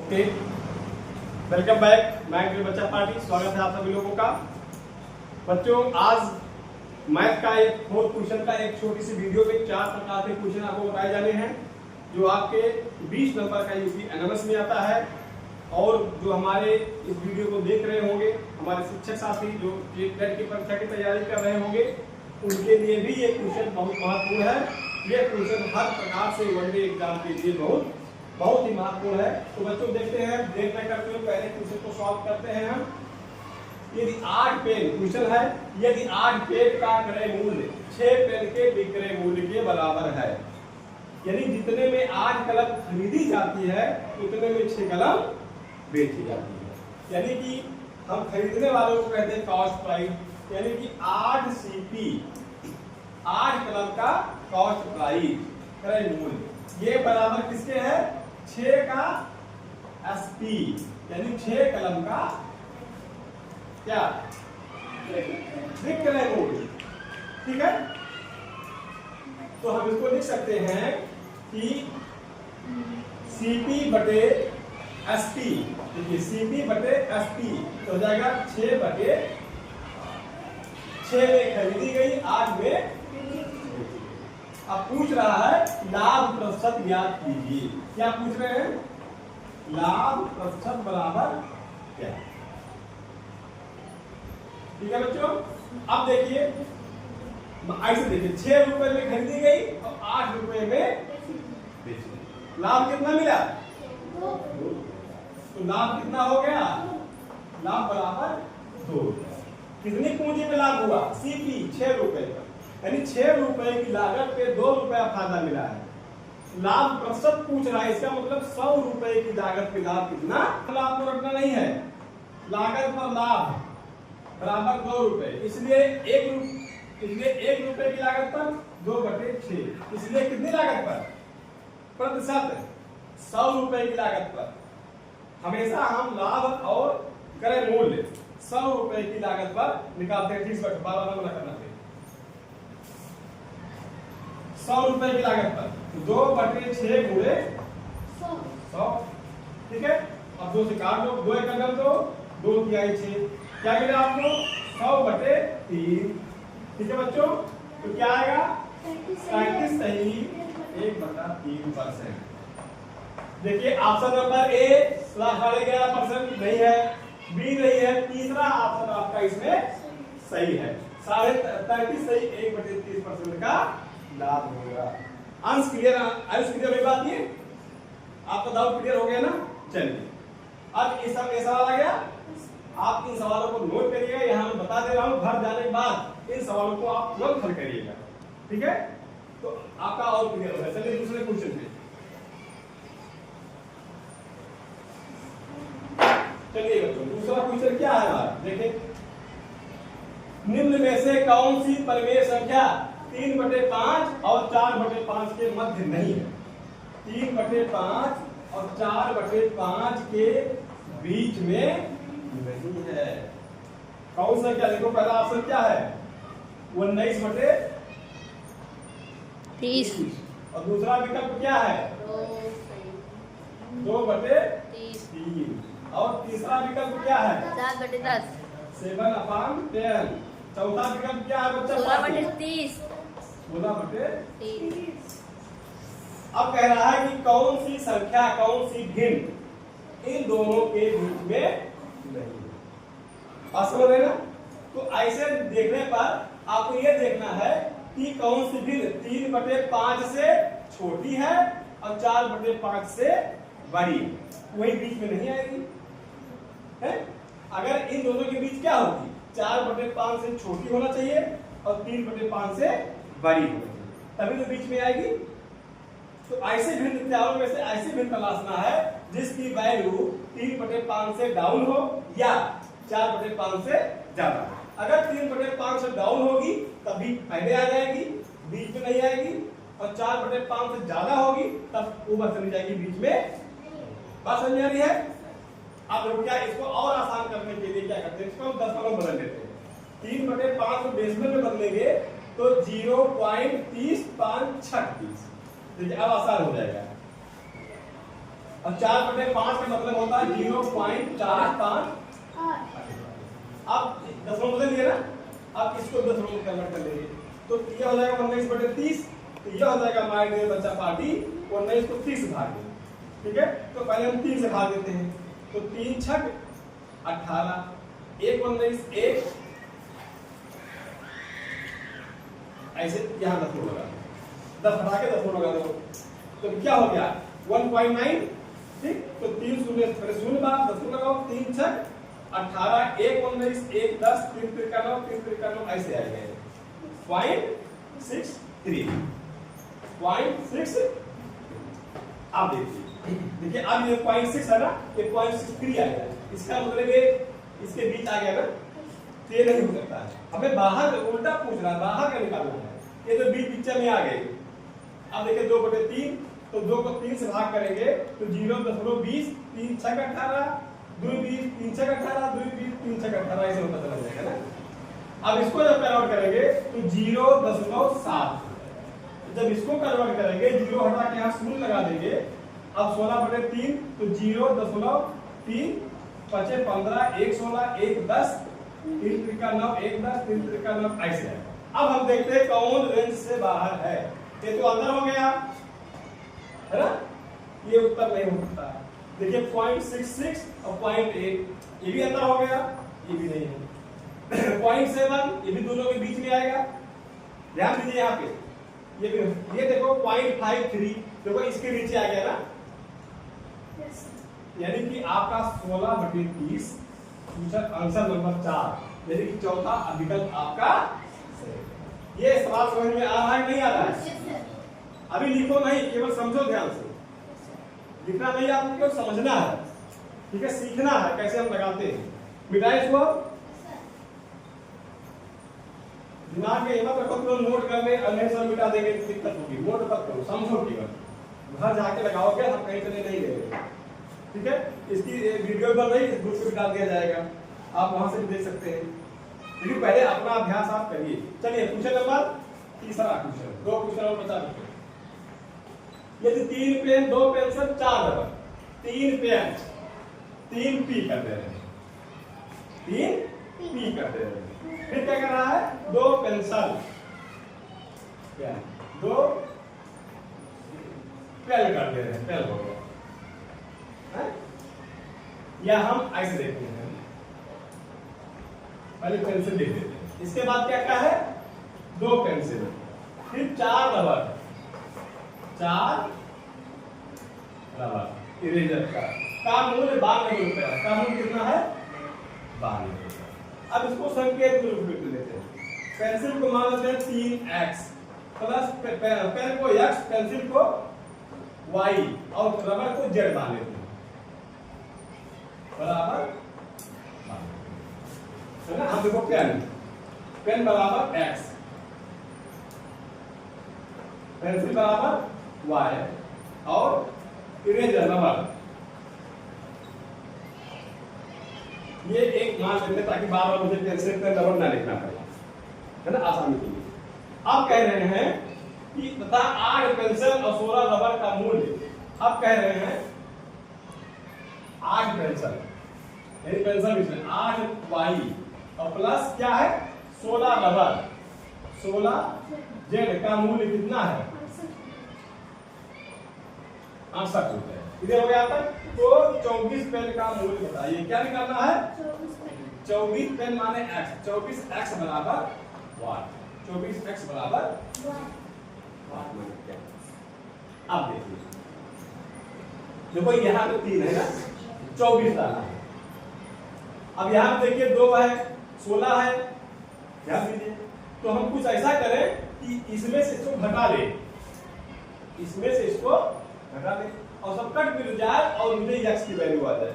Okay, welcome back. मैं बच्चा party, स्वागत है आप सभी लोगों का। बच्चों, आज मैथ का एक 4 क्वेश्चन का एक छोटी सी वीडियो में 4 प्रकार के क्वेश्चन आपको बताए जाने हैं जो आपके 20 नंबर का यूपी एनएमएस में आता है। और जो हमारे इस वीडियो को देख रहे होंगे, हमारे शिक्षक साथी जो टेट की परीक्षा की तैयारी कर रहे होंगे, उनके लिए भी ये क्वेश्चन बहुत महत्वपूर्ण है। ये क्वेश्चन हर प्रकार से वनडे एग्जाम के लिए बहुत ही महत्वपूर्ण है। तो बच्चों देखते हैं, देख रहे करते हुए पहले क्वेश्चन को सॉल्व करते हैं हम। यदि 8 पेन क्वेश्चन है, यदि 8 पेन का क्रय मूल्य 6 पेन के विक्रय मूल्य के बराबर है, यानी जितने में 8 कलम खरीदी जाती है उतने में 6 कलम बेची जाती है। यानी कि हम खरीदने वालों को कहते हैं कॉस्ट प्राइस, यानी कि 8 सीपी 8 कलम का कॉस्ट प्राइस क्रय मूल्य ये बराबर किसके है? 6 का एसपी, यानी 6 कलम का क्या विक्रय मूल्य। ठीक है, तो हम इसको लिख सकते हैं कि सीपी बटे एसपी, देखिए सीपी बटे एसपी तो हो जाएगा 6 बटे 6 में खरीदी गई, 8 में। अब पूछ रहा है लाभ प्रतिशत ज्ञात कीजिए। क्या पूछ रहे हैं? लाभ प्रतिशत बराबर क्या? ठीक है बच्चों, अब देखिए ऐसे देखिए 6 रुपए में खरीदी गई और 8 रुपए में बेची। लाभ कितना मिला? तो लाभ कितना हो गया? लाभ बराबर 2। कितनी पूंजी में लाभ हुआ? सीपी 6 रुपए का, यानी 6 रुपए की लागत पे 2 रुपया फायदा मिला है। लाभ प्रतिशत पूछ रहा है, इसका मतलब 100 रुपए की लागत पे लाभ कितना? लाभ को रखना नहीं है, लागत पर लाभ बराबर 2 रुपए, इसलिए 1 रुपए की लागत पर 2 बटे 6, इसलिए कितनी लागत पर? प्रतिशत 100 रुपए की लागत पर हमेशा हम लाभ और क्रय मूल्य 100 रुपए की लागत पर निकालते हैं। 30 बटे 12 करना चाहिए। 100 रुपए की लागत पर 2 बटे 6 गुणे 100। ठीक है, अब 2 से काट दो, 2 एक कर दो, 2 तिहाई 6, क्या मिला आपको? 100 बटे 3। ठीक है बच्चों, तो क्या आएगा? 37 सही 1/3%। देखिए ऑप्शन नंबर ए 11.5% नहीं है, बी नहीं है, तीसरा ऑप्शन आपका इसमें सही है। 33.5 सही 1/30% का लाभ होगा। अंश क्लियर हुई बात? ये आपका डाउट क्लियर हो गया ना? चलिए, अब ये सवाल आ गया। आप इन सवालों को नोट करिएगा, यहाँ मैं बता दे रहा हूँ, घर जाने के बाद इन सवालों को आप तुरंत हल करिएगा। ठीक है, तो आपका और क्लियर होगा। चलिए दूसरे क्वेश्चन पे चलिए बच्चों, दूसरा क्वेश्चन क्या है हमारा? देखें, निम्न में से कौन सी परिमेय संख्या 3/5 और 4/5 के मध्य नहीं है? 3/5 और 4/5 के बीच में नहीं है। कौन सा? क्या देखो, पहला ऑप्शन क्या है? 19/30 और दूसरा विकल्प क्या है? 2/3 और तीसरा विकल्प क्या है? 7/10 7/10। चौथा विकल्प क्या है बच्चा? 16/30 16/30। अब कह रहा है कि कौन सी संख्या, कौन सी भिन्न इन दोनों के बीच में नहीं। बात समझ रहे ना? तो ऐसे देखने पर आपको ये देखना है कि कौन सी भिन्न 3/5 से छोटी है और 4/5 से बड़ी, वही बीच में नहीं आएगी है? अगर इन दोनों के बीच क्या होगी? 4/5 से छोटी होना चाहिए और 3/5 से बड़ी होना चाहिए, तभी तो बीच में आएगी। तो ऐसे भिन्न चारों में से ऐसी भिन्न तलाशना है जिसकी वैल्यू 3/5 से डाउन हो या 4/5 से ज्यादा। अगर 3/5 से डाउन होगी तब भी पहले आ जाएगी, बीच में नहीं आएगी, और 4/5 से ज्यादा होगी तब ऊपर चली जाएगी, बीच में। बात समझ आ रही है? अब लोग क्या, इसको और आसान करने के लिए क्या करते हैं? इसको हम 10 में बदल देते हैं। 3/5 को डेसिमल में बदलेंगे तो 0.3056। देखिए अब आसान हो जाएगा। अब 4/5 का मतलब 0.45। अब दशमलव बदल दिया ना, अब इसको दशमलव में कन्वर्ट कर लेंगे तो ये हो जाएगा 19/30। तो ये हो जाएगा हमारे लिए बच्चा पार्टी 19 को 30 से भाग दें। ठीक है, तो पहले हम 3 से भाग देते हैं तो 3 छक 18, 1 19 1, ऐसे यहाँ दशमलव लगा 10 हटा के दशमलव लगा दो तो क्या हो गया 1.9। ठीक, तो 3 शून्य शून्य बार दशमलव लगाओ, 3 छक 18, 1 19 1 10, 3 त्रिका 9, 3 त्रिका 9, ऐसे आएगा 0.63 0.6। आप देखिए अब ये 0.6 है ना, ये 0.63 आएगा। इसका मतलब ये इसके बीच आ गया ना, तो ये नहीं हो सकता है। हमें बाहर उल्टा पूछ रहा है, बाहर का निकालना है। ये तो बीच पिक्चर में आ गए। अब देखिए 2/3 तो 2 को 3 से भाग करेंगे तो 0.20, 3 छक 18, 2 20, 3 छक 18, 2 20, 3 छक 18, ऐसे होता चला जाएगा ना। अब इसको जब कन्वर्ट करेंगे तो 0.7। जब इसको कन्वर्ट करेंगे 0 हटा के यहाँ शून्य लगा देंगे। अब 16/3 तो 0.3, 5 15, 1 16, 1 10, 3 त्रिका 9, 1 10, 3 त्रिका 9, ऐसे है। अब हम देखते हैं कौन रेंज से बाहर है। ये तो अंदर हो गया है ना, ये उत्तर नहीं हो सकता। देखिए 0.66 और 0.8 ये भी अंदर हो गया, ये भी नहीं है। 0.7 ये भी दोनों के बीच में आएगा, ध्यान दीजिए यहाँ पे। ये भी ये देखो 0.53 देखो इसके नीचे आ गया ना, यानी कि आपका 16/30 आंसर नंबर 4 यानी कि चौथा विकल्प आपका सही। ये सवाल समझ में आ रहा है नहीं आ रहा है? अभी लिखो नहीं, केवल समझो ध्यान से। लिखना नहीं, आपको केवल समझना है। ठीक है, सीखना है कैसे हम लगाते हैं। मिटाए इसको, दिमाग में मत रखो तुम नोट करने अन्य सब मिटा देंगे तो दिक्कत होगी। नोट मत करो, समझो केवल। घर जाके लगाओगे, हम कहीं चले नहीं गए। ठीक है, इसकी वीडियो बन रही है, ग्रुप पे डाल दिया जाएगा, आप वहां से भी देख सकते हैं। लेकिन पहले अपना अभ्यास आप करिए। चलिए क्वेश्चन नंबर तीसरा क्वेश्चन, 2 क्वेश्चन और बचा दो। यदि 3 pen 2 pencil 4 rubber, 3 pen 3 P कर दे रहे हैं, 3 पी कर दे रहे हैं। फिर क्या कर रहा है 2 पेंसिल 2 पेल कर दे रहे हैं, पेल हो गया। या हम ऐसे देखते हैं, पहले पेंसिल लिख देते हैं, इसके बाद क्या क्या है 2 पेंसिल, फिर 4 रबर, 4 रबर इरेजर का मूल्य 92 रुपया। का मूल्य कितना है 92 रुपया। अब इसको संकेत के रूप में लेते हैं। पेंसिल को मान लेते हैं 3x प्लस पेन को x, पेंसिल को y और रबर को z मान लेते हैं बराबर है ना। हम देखो पेन बराबर x, पेंसिल बराबर y और इरेजर रबर, ये एक मान लेते हैं ताकि बार बार मुझे पेंसिल पेन रबर ना लिखना पड़े, है ना, आसानी के लिए। आप कह रहे हैं कि बता 8 पेंसिल और 16 रबर का मूल्य। आप कह रहे हैं 8 पेंसिल यानी पेंसिल इसमें 8 वाई और प्लस क्या है 16 रबर, 16 जेड का मूल्य कितना है 68 रुपए। इधर हो गया तक। तो 24 पेन का मूल्य बताइए, क्या निकालना है 24 पेन माने x, 24x बराबर वाट, 24x बराबर वाट माने क्या। अब देखिए देखो यहाँ तो 3 है ना, 24 डाला है। अब यहाँ देखिए 2 है 16 है, ध्यान दीजिए। तो हम कुछ ऐसा करें कि इसमें से इसको घटा ले, इसमें से इसको घटा ले और सब कट मिल जाए और मुझे x की वैल्यू आ जाए।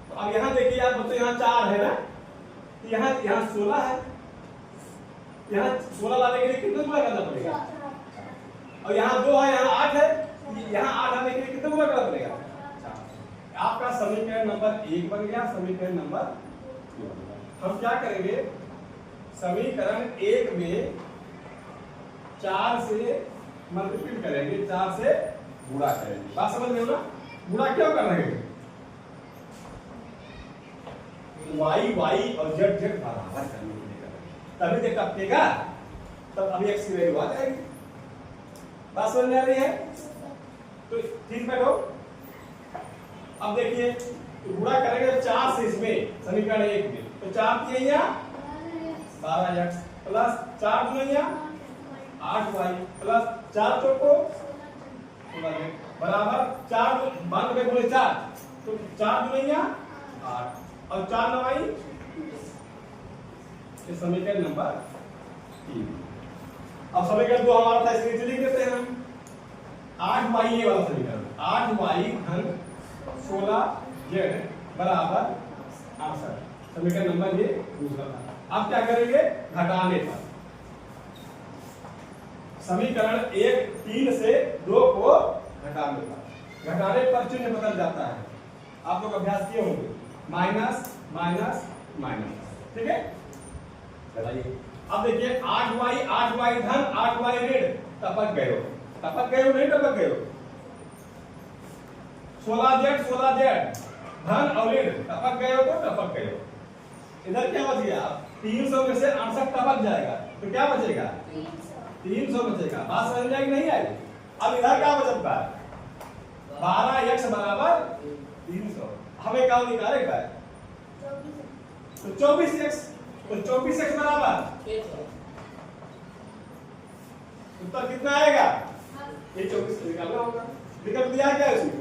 तो अब यहाँ देखिए यार बच्चों यहाँ 4 है ना, तो यहाँ 16 है, यहाँ 16 लाने के लिए कितना गुणा करना पड़ेगा, और यहाँ 2 है, यहाँ 8 है, यहाँ 8 आने के लिए कितना गुणा करना पड़ेगा। आपका समीकरण नंबर 1 बन गया, समीकरण नंबर 2 बन गया। हम क्या करेंगे समीकरण 1 में 4 से मल्टीप्लाई करेंगे, 4 से गुणा करेंगे। बात समझ में हो ना, गुणा क्यों कर रहे हैं वाई वाई और जेड जेड बराबर करने के लिए तभी देख टपकेगा, तब अभी एक्स की वैल्यू आ जाएगी। बात समझ में आ रही है? तो ठीक बैठो। अब देखिए गुणा करेंगे 4 से इसमें समीकरण 1 में, तो 4 दिया 12x प्लस 4 दिया 8y प्लस 4 चौको 16 बराबर 4 92 गुणे 4, तो 4 दिया 8 और 4 9 ये समीकरण नंबर 3। अब समीकरण 2 हमारा था, इसके नीचे लिख देते हैं हम 8y ये वाला समीकरण 8y घन 16z बराबर 68, समीकरण नंबर ये दूसरा था। अब क्या करेंगे, घटाने पर समीकरण 1 3 से 2 को घटाने पर चिन्ह बदल जाता है। आप लोग अभ्यास किए होंगे, माइनस माइनस माइनस, ठीक है। बताइए अब देखिए 8y धन 8y ऋण, टपक गए हो नहीं टपक गए हो, 16z धन और ऋण टपक गए हो तो टपक गए हो। इधर क्या बच गया, 300 में से 68 टपक जाएगा तो क्या बचेगा 300 बचेगा। बात समझ में आई नहीं आई? अब इधर क्या बचता है 12x बराबर 300, हमें क्या निकालेगा तो 24x, तो 24x बराबर उत्तर कितना आएगा, ये 24 निकालना होगा। विकल्प दिया क्या है उसको,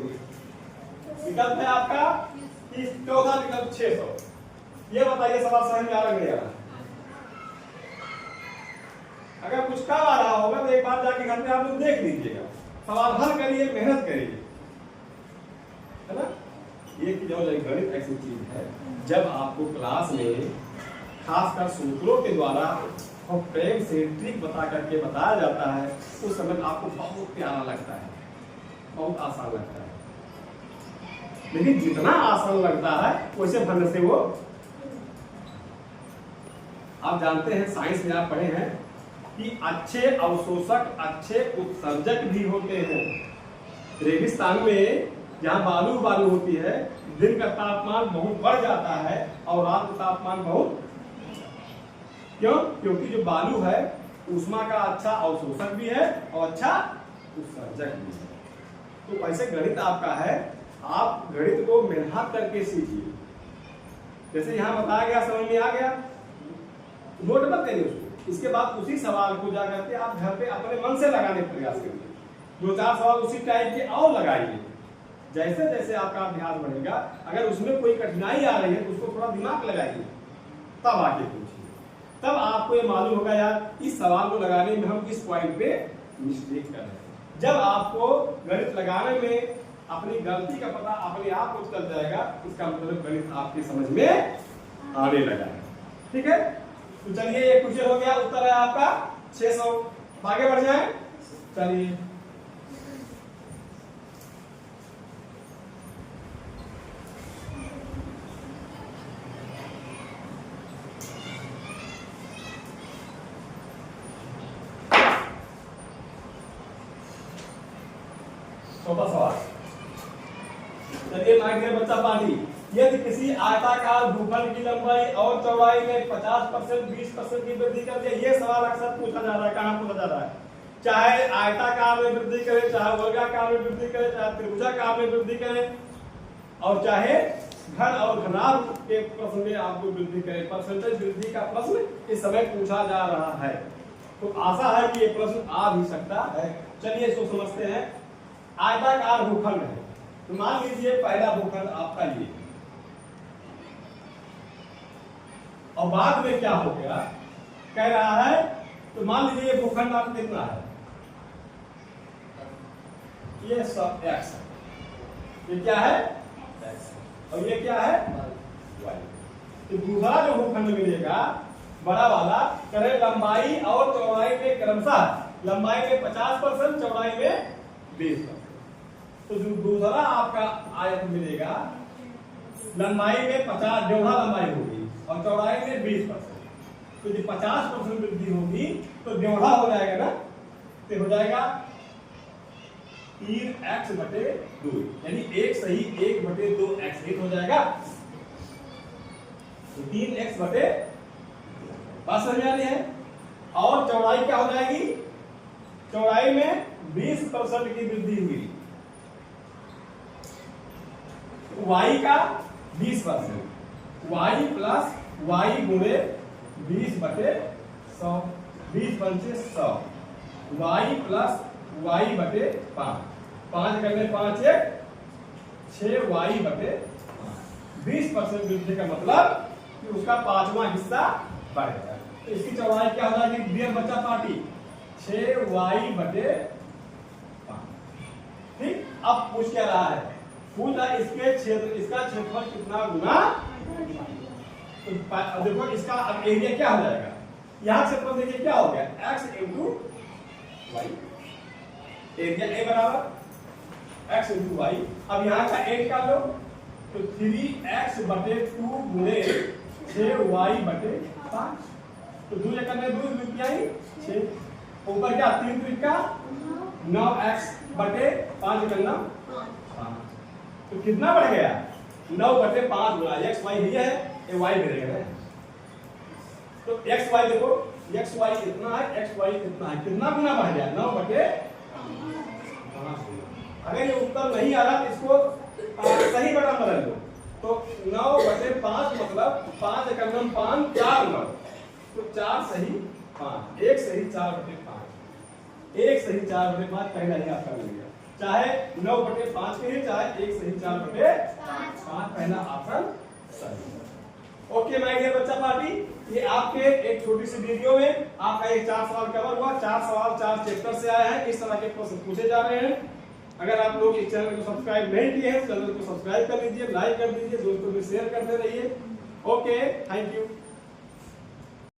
विकल्प है आपका 30, चौथा विकल्प 600। ये बताइए सवाल समझ में आ रहा है नहीं आ रहा? अगर कुछ काम आ रहा होगा तो एक बार जाके घर में आप लोग देख लीजिएगा, सवाल हल करिए, मेहनत करिए, है ना। ये जो गणित ऐसी चीज है, जब आपको क्लास में खासकर सूत्रों के द्वारा और प्रेम से ट्रिक बता करके बताया जाता है, उस समय आपको बहुत प्यारा लगता है, बहुत आसान लगता है। लेकिन जितना आसान लगता है वैसे भरने से वो, आप जानते हैं साइंस में आप पढ़े हैं कि अच्छे अवशोषक अच्छे उत्सर्जक भी होते हैं। रेगिस्तान में जहाँ बालू होती है, दिन का तापमान बहुत बढ़ जाता है और रात का तापमान बहुत, क्यों? क्योंकि जो बालू है ऊष्मा का अच्छा अवशोषक भी है और अच्छा उत्सर्जक भी है। तो ऐसे गणित आपका है, आप गणित को मेहनत करके सीखिए। जैसे यहाँ बताया गया, समझ में आ गया, नोट मत करिए उसको, इसके बाद उसी सवाल को जाकर के आप घर पे अपने मन से लगाने का प्रयास करिए। 2-4 सवाल उसी टाइप के और लगाइए। जैसे जैसे आपका अभ्यास बढ़ेगा, अगर उसमें कोई कठिनाई आ रही है तो उसको थोड़ा दिमाग लगाइए, तब आके पूछिए, तब आपको ये मालूम होगा यार इस सवाल को लगाने में हम किस पॉइंट पे मिस्टेक कर रहे हैं। जब आपको गणित लगाने में अपनी गलती का पता अपने आप को चल जाएगा, इसका मतलब गणित आपकी समझ में आने लगा है, ठीक है। तो चलिए ये क्वेश्चन हो गया, उत्तर है आपका 600। आगे बढ़ जाए, चलिए छोटा सवाल। चलिए माय डियर बच्चा पार्टी, यदि किसी आयताकार भूखंड की लंबाई और चौड़ाई में 50% 20% की वृद्धि कर दे, ये सवाल अक्सर पूछा जा रहा है। कहाँ पूछा जा रहा है? चाहे आयताकार में वृद्धि करे, चाहे वर्गाकार में वृद्धि करे, चाहे त्रिभुजाकार में वृद्धि करे, और चाहे घन और घनाभ के प्रश्न में आपको वृद्धि करे, परसेंटेज वृद्धि का प्रश्न इस समय पूछा जा रहा है। तो आशा है कि ये प्रश्न आ भी सकता है। चलिए इसको समझते हैं। आयताकार भूखंड है, तो मान लीजिए पहला भूखंड आपका ये, और बाद में क्या हो गया कह रहा है, तो मान लीजिए ये भूखंड आपका कितना है, ये सब x है, ये क्या है x, और ये क्या है y। तो दूसरा जो भूखंड मिलेगा बड़ा वाला, करे लंबाई और चौड़ाई में क्रमशः, लंबाई में 50%, चौड़ाई में 20%। तो जो दूसरा आपका आयत मिलेगा, लंबाई में 50, जोड़ा लंबाई होगी और चौड़ाई में 20%, तो जो 50% वृद्धि होगी तो जोड़ा हो जाएगा ना, तो हो जाएगा 3x/2, यानी 1 सही 1/2x हो जाएगा। 3x बटे, बात समझ में आ रही है। और चौड़ाई क्या हो जाएगी, चौड़ाई में 20% की वृद्धि हुई, y का 20%, y प्लस y गुणे 20 बटे 100, 20 पंचे 100, y प्लस y बटे 5, 5 करने 5 1 6y बटे 20% वृद्धि का मतलब कि उसका 5वां हिस्सा बढ़ गया। तो इसकी चौड़ाई क्या हो जाएगी डियर बच्चा पार्टी, 6y बटे 5। ठीक, अब पूछ क्या रहा है, पूछ रहा है इसके क्षेत्र, इसका क्षेत्रफल कितना गुना, तो देखो इसका अब एरिया क्या हो जाएगा, यहां क्षेत्रफल देखिए क्या हो गया x into y, area A बराबर x इंटू वाई। अब यहाँ का a निकाल लो, तो 3x बटे 2 गुणे 6y बटे 5, तो 2 करने 2 क्या ही 6, ऊपर क्या 3 3 का 9x बटे 5 करना 5, तो कितना बढ़ गया 9 बटे 5 गुना x y ही है, ये y भी रहेगा। तो x y देखो, x y कितना है, x y कितना है, कितना गुना बढ़ गया 9 बटे 5। अगर ये उत्तर नहीं आ रहा तो इसको सही बटन बदल दो, तो 9 बटे 5 मतलब 5 करना 5 4 9, तो 4 सही 5, 1 सही 4 बटे 5, 1 सही 4 बटे 5 पहला ही आपका मिल गया, चाहे 9 बटे 5 के ही चाहे 1 सही 4 बटे 5, पहला ऑप्शन सही। ओके माय डियर बच्चा पार्टी, ये आपके एक छोटी सी वीडियो में आपका ये 4 सवाल कवर हुआ, 4 सवाल 4 चैप्टर से आए हैं, इस तरह के प्रश्न पूछे जा रहे हैं। अगर आप लोग इस चैनल को सब्सक्राइब नहीं किए हैं, चैनल को सब्सक्राइब कर लीजिए, लाइक कर दीजिए, दोस्तों में शेयर करते रहिए। Okay, thank you.